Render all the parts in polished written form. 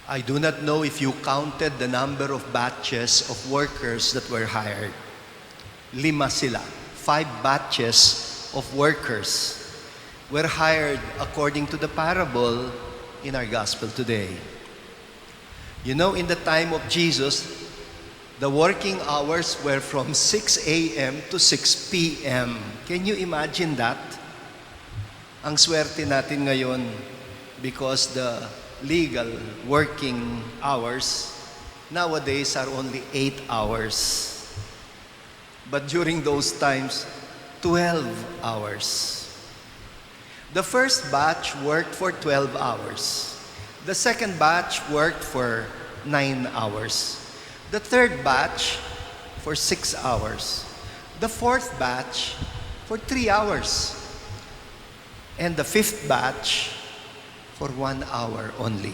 I do not know if you counted the number of batches of workers that were hired. 5 sila. 5 batches of workers were hired according to the parable in our gospel today. You know, in the time of Jesus, the working hours were from 6 a.m. to 6 p.m. Can you imagine that? Ang swerte natin ngayon because the legal working hours nowadays are only 8 hours. But during those times, 12 hours. The first batch worked for 12 hours. The second batch worked for 9 hours. The third batch for 6 hours. The fourth batch for 3 hours. And the fifth batch for 1 hour only.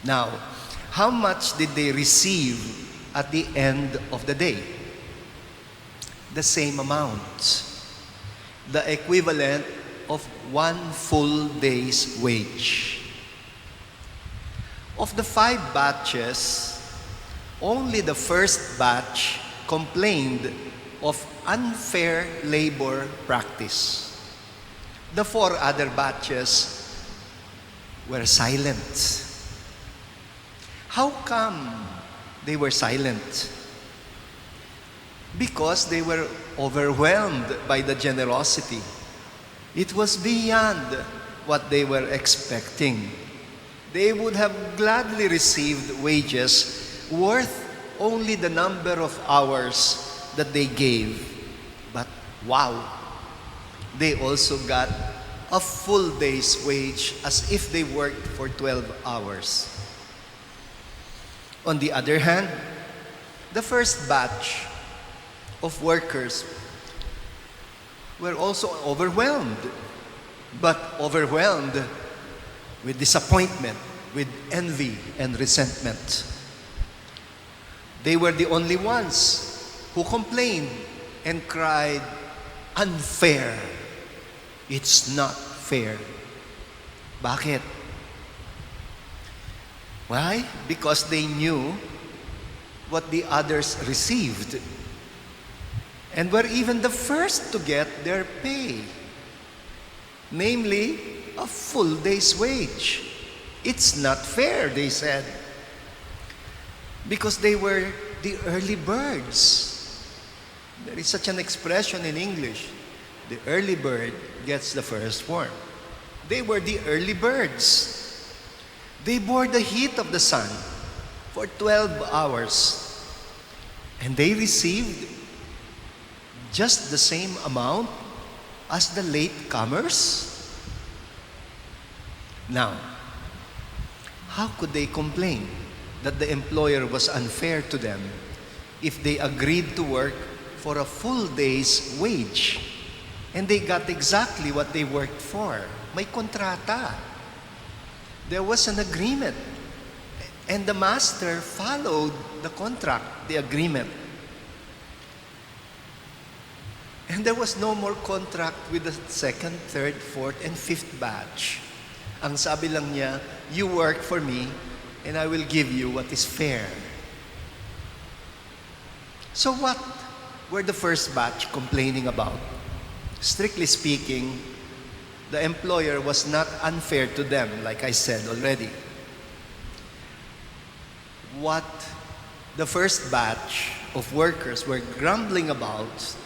Now, how much did they receive at the end of the day? The same amount. The equivalent of 1 full day's wage. Of the 5 batches, only the first batch complained of unfair labor practice. The 4 other batches were silent. How come they were silent? Because they were overwhelmed by the generosity. It was beyond what they were expecting. They would have gladly received wages worth only the number of hours that they gave. But wow, they also got a full day's wage as if they worked for 12 hours. On the other hand, the first batch of workers were also overwhelmed, but overwhelmed with disappointment, with envy and resentment. They were the only ones who complained and cried, "Unfair. It's not fair." Bakit? Why? Because they knew what the others received and were even the first to get their pay, namely a full day's wage. It's not fair, they said, because they were the early birds. There is such an expression in English, the early bird gets the first worm. They were the early birds. They bore the heat of the sun for 12 hours, and they received just the same amount as the latecomers. Now, how could they complain that the employer was unfair to them if they agreed to work for a full day's wage and they got exactly what they worked for? May kontrata. There was an agreement, and the master followed the contract, the agreement. And there was no more contract with the second, third, fourth, and fifth batch. Ang sabi lang niya, you work for me, and I will give you what is fair. So what were the first batch complaining about? Strictly speaking, the employer was not unfair to them, like I said already. What the first batch of workers were grumbling about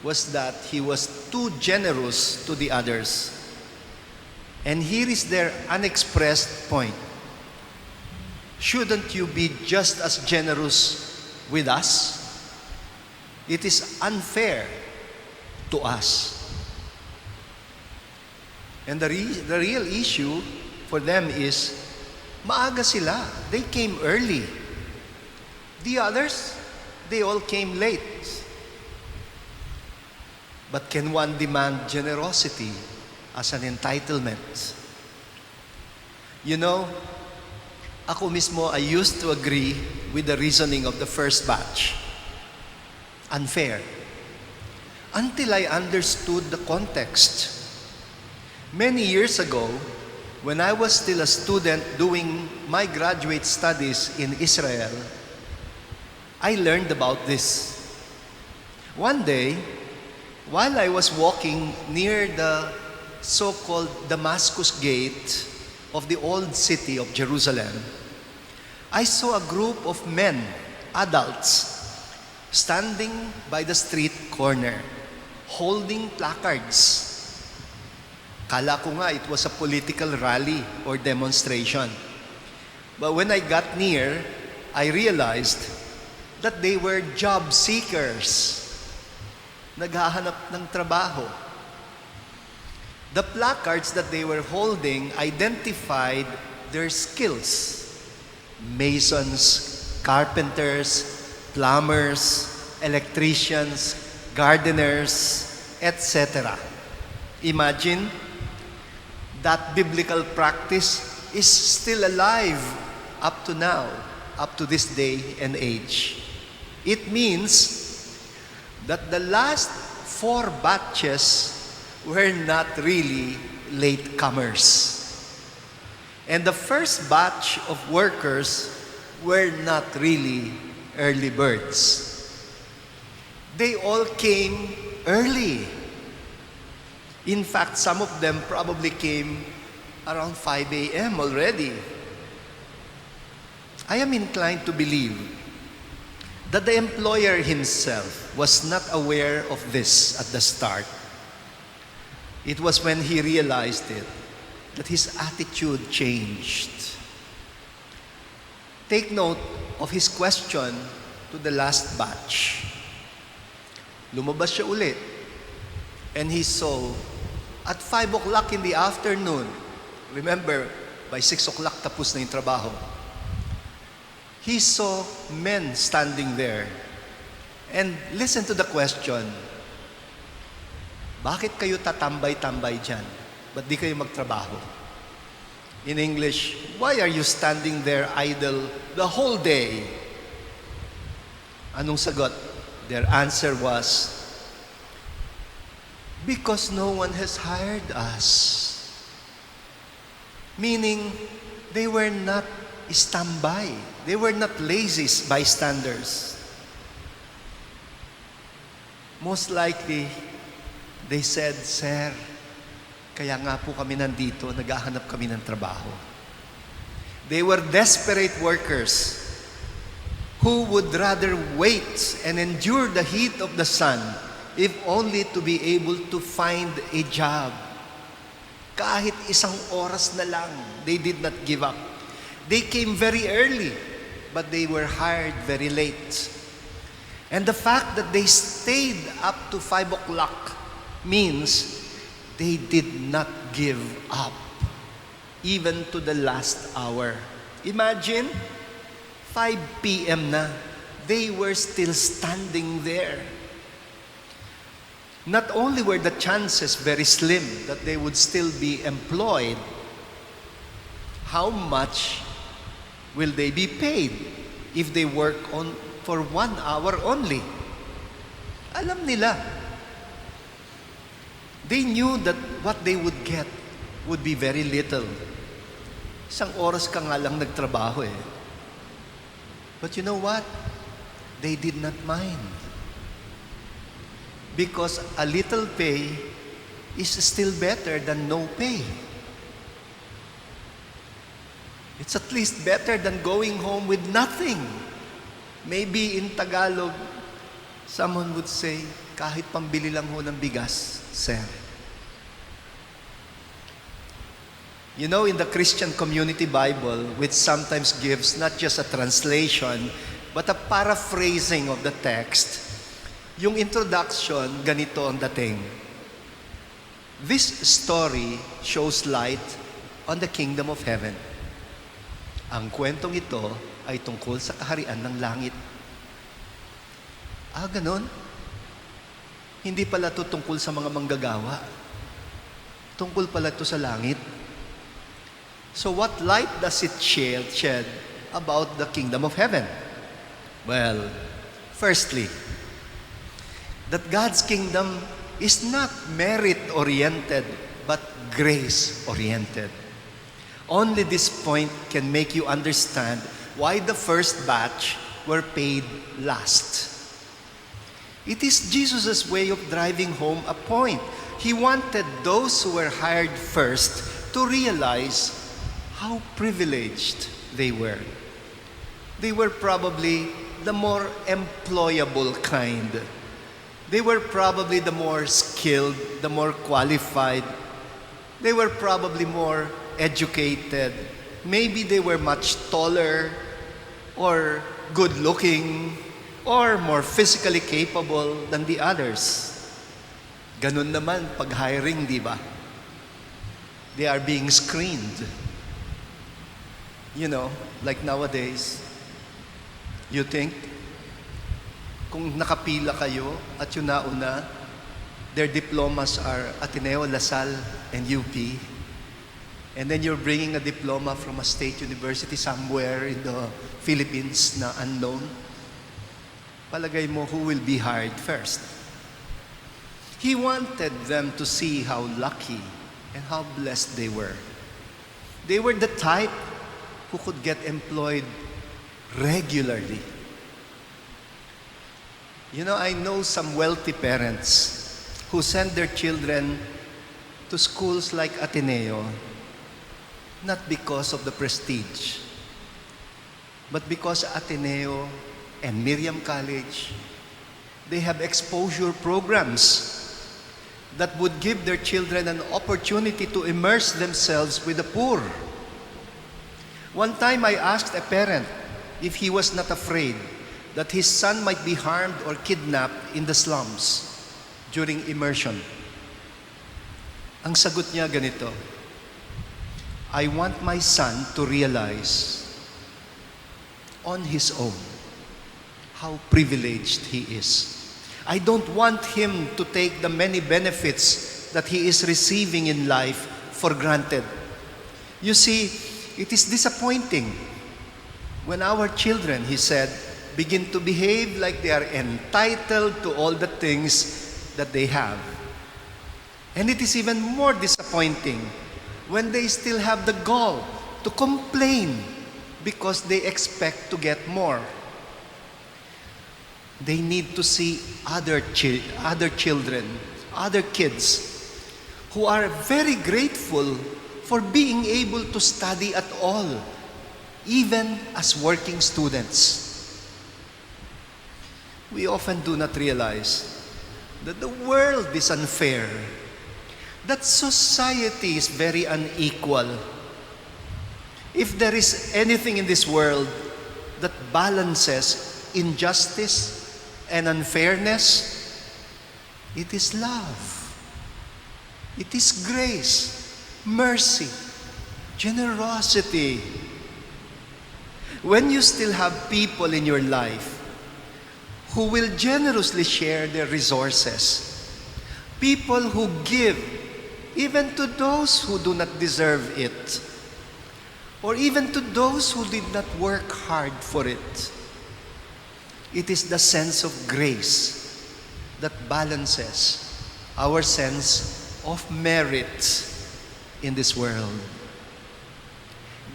was that he was too generous to the others. And here is their unexpressed point. Shouldn't you be just as generous with us? It is unfair to us. And the real issue for them is, maaga sila. They came early. The others, they all came late. But can one demand generosity as an entitlement? You know, ako mismo, I used to agree with the reasoning of the first batch. Unfair. Until I understood the context. Many years ago, when I was still a student doing my graduate studies in Israel, I learned about this. One day, while I was walking near the so-called Damascus Gate of the old city of Jerusalem, I saw a group of men, adults, standing by the street corner, holding placards. Kala ko nga it was a political rally or demonstration. But when I got near, I realized that they were job seekers. Naghahanap ng trabaho. The placards that they were holding identified their skills. Masons, carpenters, plumbers, electricians, gardeners, etc. Imagine, that biblical practice is still alive up to now, up to this day and age. It means that the last 4 batches were not really latecomers. And the first batch of workers were not really early birds. They all came early. In fact, some of them probably came around 5 a.m. already. I am inclined to believe that the employer himself was not aware of this at the start. It was when he realized it that his attitude changed. Take note of his question to the last batch. Lumabas siya uli, and he saw at 5 o'clock in the afternoon, remember, by 6 o'clock tapos na yung trabaho, he saw men standing there. And listen to the question, bakit kayo tatambay-tambay dyan? Ba't di kayo magtrabaho? In English, why are you standing there idle the whole day? Anong sagot? Their answer was, because no one has hired us. Meaning, they were not standby. They were not lazy bystanders. Most likely, they said, Sir, kaya nga po kami nandito, naghahanap kami ng trabaho. They were desperate workers who would rather wait and endure the heat of the sun if only to be able to find a job. Kahit isang oras na lang, they did not give up. They came very early, but they were hired very late. And the fact that they stayed up to 5 o'clock means they did not give up, even to the last hour. Imagine, 5 p.m. na, they were still standing there. Not only were the chances very slim that they would still be employed, how much will they be paid if they work for 1 hour only? Alam nila. They knew that what they would get would be very little. Isang oras ka nga lang nagtrabaho eh. But you know what? They did not mind. Because a little pay is still better than no pay. It's at least better than going home with nothing. Maybe in Tagalog, someone would say, kahit pambili lang ho ng bigas, Sir. You know, in the Christian Community Bible, which sometimes gives not just a translation, but a paraphrasing of the text, yung introduction, ganito ang dating. This story shows light on the kingdom of heaven. Ang kwentong ito ay tungkol sa kaharian ng langit. Ah, ganun? Hindi pala ito tungkol sa mga manggagawa. Tungkol pala ito sa langit. So what light does it shed about the kingdom of heaven? Well, firstly, that God's kingdom is not merit-oriented, but grace-oriented. Only this point can make you understand why the first batch were paid last. It is Jesus' way of driving home a point. He wanted those who were hired first to realize how privileged they were. They were probably the more employable kind. They were probably the more skilled, the more qualified. They were probably more educated. Maybe they were much taller or good-looking or more physically capable than the others. Ganun naman pag hiring, di ba? They are being screened. You know, like nowadays, you think, kung nakapila kayo at yung nauna, their diplomas are Ateneo, LaSalle, and UP. And then you're bringing a diploma from a state university somewhere in the Philippines na unknown. Palagay mo, who will be hired first? He wanted them to see how lucky and how blessed they were. They were the type who could get employed regularly. You know, I know some wealthy parents who send their children to schools like Ateneo, not because of the prestige, but because Ateneo and Miriam College, they have exposure programs that would give their children an opportunity to immerse themselves with the poor. One time I asked a parent if he was not afraid that his son might be harmed or kidnapped in the slums during immersion. Ang sagot niya ganito, I want my son to realize on his own how privileged he is. I don't want him to take the many benefits that he is receiving in life for granted. You see, it is disappointing when our children, he said, begin to behave like they are entitled to all the things that they have. And it is even more disappointing when they still have the gall to complain because they expect to get more. They need to see other children, other kids who are very grateful for being able to study at all, even as working students. We often do not realize that the world is unfair, that society is very unequal. If there is anything in this world that balances injustice and unfairness, it is love. It is grace, mercy, generosity. When you still have people in your life who will generously share their resources, people who give even to those who do not deserve it, or even to those who did not work hard for it, it is the sense of grace that balances our sense of merit in this world.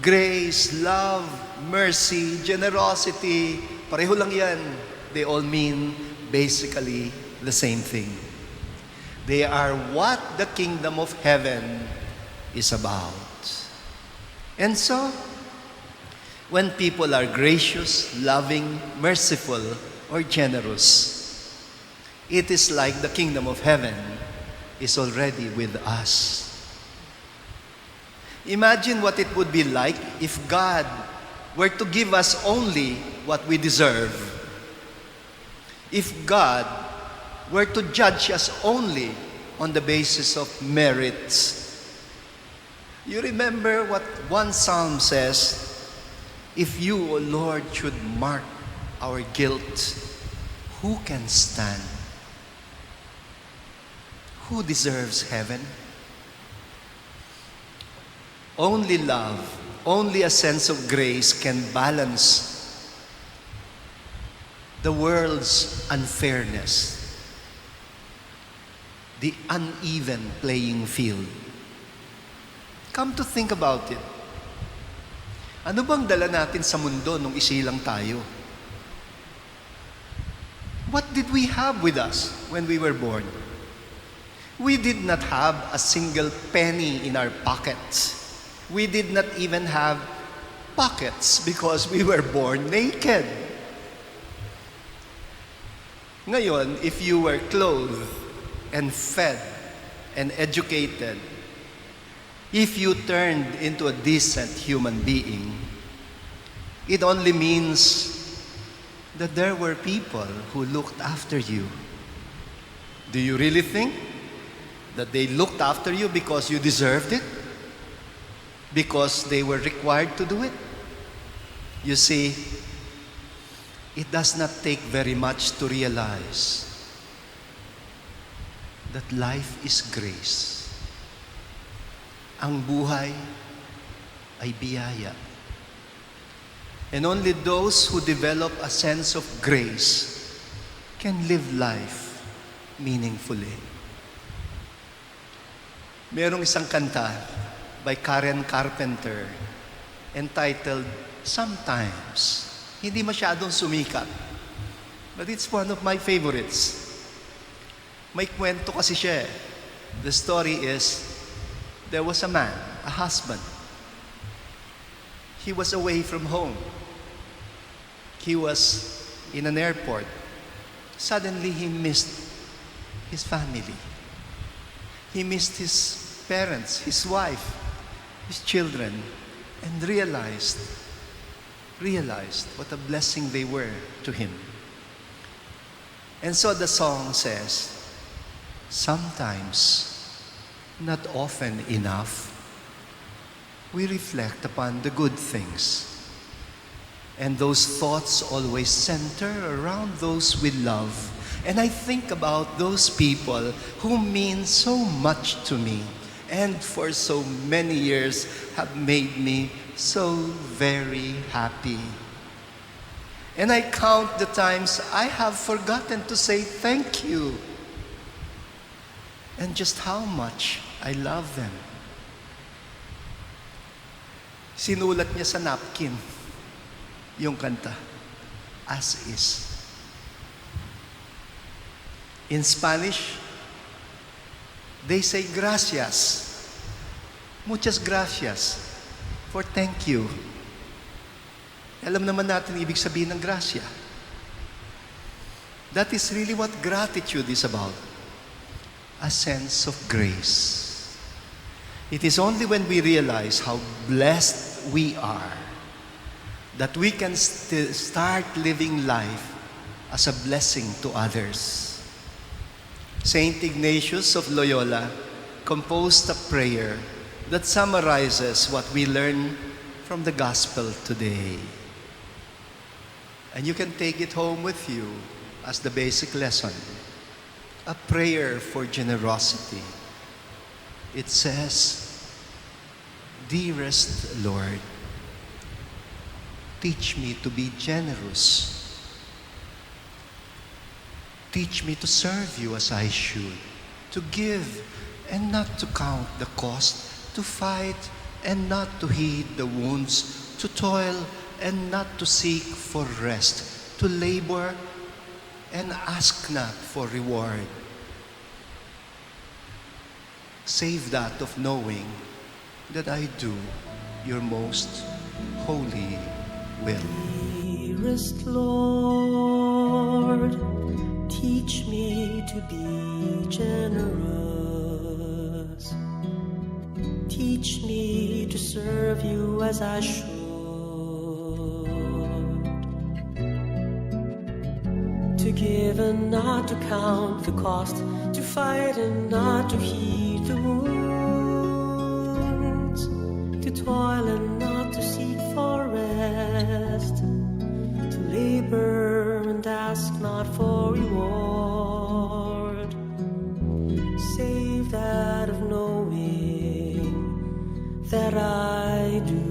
Grace, love, mercy, generosity, pareho lang yan. They all mean basically the same thing. They are what the kingdom of heaven is about. And so, when people are gracious, loving, merciful, or generous, it is like the kingdom of heaven is already with us. Imagine what it would be like if God were to give us only what we deserve. If God were to judge us only on the basis of merits. You remember what one psalm says, if you, O Lord, should mark our guilt, who can stand? Who deserves heaven? Only love, only a sense of grace can balance the world's unfairness, the uneven playing field. Come to think about it, Ano bang dala natin sa mundo nung isilang tayo? What did we have with us when we were born? We did not have a single penny in our pockets. We did not even have pockets because we were born naked. Ngayon, if you were clothed and fed and educated, if you turned into a decent human being, it only means that there were people who looked after you. Do you really think that they looked after you because you deserved it? Because they were required to do it? You see, it does not take very much to realize that life is grace. Ang buhay ay biyaya. And only those who develop a sense of grace can live life meaningfully. Merong isang kanta by Karen Carpenter entitled Sometimes. Hindi masyadong sumikat, but it's one of my favorites. May kwento kasi siya. The story is, there was a man, a husband. He was away from home. He was in an airport. Suddenly, he missed his family. He missed his parents, his wife, his children, and realized what a blessing they were to him. And so the song says, sometimes, not often enough, we reflect upon the good things. And those thoughts always center around those we love. And I think about those people who mean so much to me and for so many years have made me so very happy. And I count the times I have forgotten to say thank you and just how much I love them. Sinulat niya sa napkin yung kanta, As Is. In Spanish, they say gracias. Muchas gracias for thank you. Alam naman natin ibig sabihin ng gracia. That is really what gratitude is about. A sense of grace. It is only when we realize how blessed we are that we can start living life as a blessing to others. Saint Ignatius of Loyola composed a prayer that summarizes what we learn from the gospel today. And you can take it home with you as the basic lesson. A prayer for generosity. It says, Dearest Lord, teach me to be generous. Teach me to serve you as I should, to give and not to count the cost, to fight and not to heed the wounds, to toil and not to seek for rest, to labor and ask not for reward. Save that of knowing that I do your most holy will. Dearest Lord, teach me to be generous. Teach me to serve you as I should. To give and not to count the cost. To fight and not to heed the wounds. To toil and not to seek for rest. To labor and ask not for reward. Save that of knowing that I do